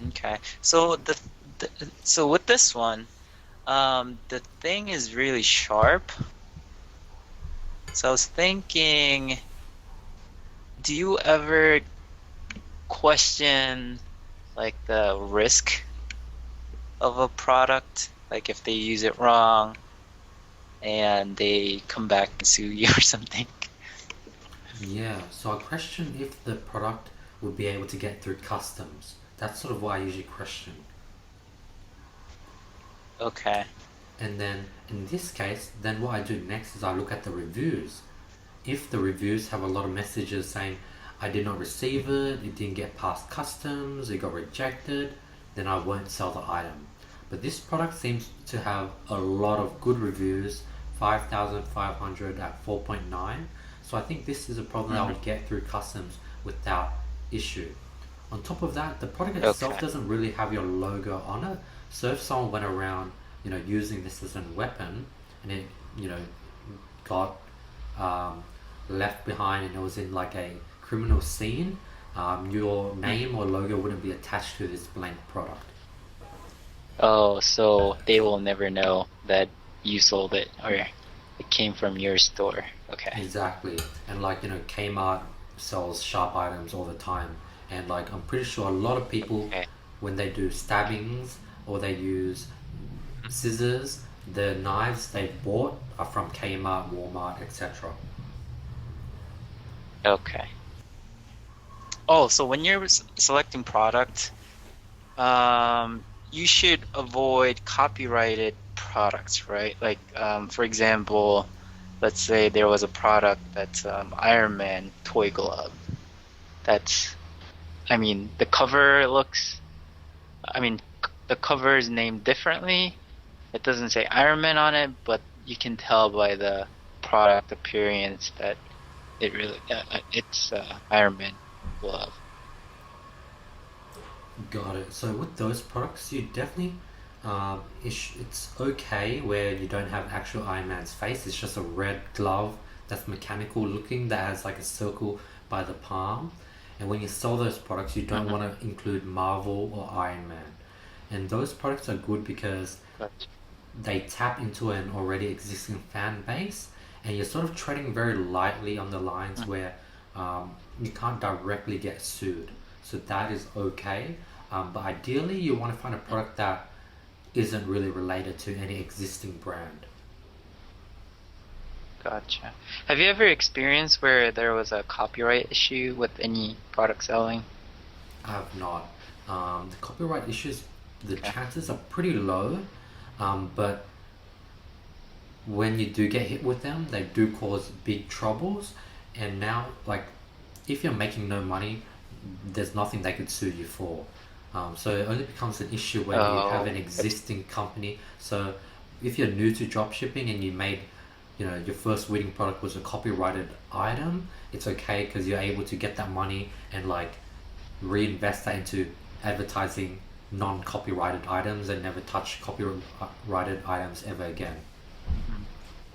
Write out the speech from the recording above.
Okay. The so with this one, the thing is really sharp. So I was thinking, do you ever question like the risk of a product? Like if they use it wrong and they come back and sue you or something. Yeah, so I question if the product would be able to get through customs. That's sort of what I usually question. Okay. And then in this case, then what I do next is I look at the reviews. If the reviews have a lot of messages saying, I did not receive it, it didn't get past customs, it got rejected, then I won't sell the item. But this product seems to have a lot of good reviews, 5,500 at 4.9. So I think this is a problem that Hmm. will get through customs without issue. On top of that, the product itself Okay. doesn't really have your logo on it. So if someone went around, using this as a weapon, and it, you know, got um, left behind and it was in like a criminal scene, your Mhm. name or logo wouldn't be attached to this blank product. Oh, so they will never know that you sold it or it came from your store. Okay. Exactly. And like, Kmart sells sharp items all the time. And like, I'm pretty sure a lot of people, Okay. when they do stabbings or they use scissors, the knives they bought are from Kmart, Walmart, etc. Okay. Oh, so when you're selecting product, you should avoid copyrighted products, right? Like, for example, let's say there was a product that's Iron Man toy glove. That's, I mean, the cover looks, I mean, the cover is named differently. It doesn't say Iron Man on it, but you can tell by the product appearance that it's Iron Man glove. Got it. So with those products, you definitely, it's okay where you don't have actual Iron Man's face. It's just a red glove that's mechanical looking that has like a circle by the palm. And when you sell those products, you don't Hmm. want to include Marvel or Iron Man. And those products are good because Gotcha. they tap into an already existing fan base, and you're sort of treading very lightly on the lines Mhm. where you can't directly get sued. So that is okay. But ideally, you want to find a product that isn't really related to any existing brand. Gotcha. Have you ever experienced where there was a copyright issue with any product selling? I have not. The copyright issues, the Okay. chances are pretty low, but when you do get hit with them, they do cause big troubles. And now, like, if you're making no money, there's nothing they could sue you for. So it only becomes an issue when you have an Oh, existing company. So if you're new to dropshipping and you made, your first winning product was a copyrighted item, it's okay because you're able to get that money and like reinvest that into advertising non-copyrighted items and never touch copyrighted items ever again.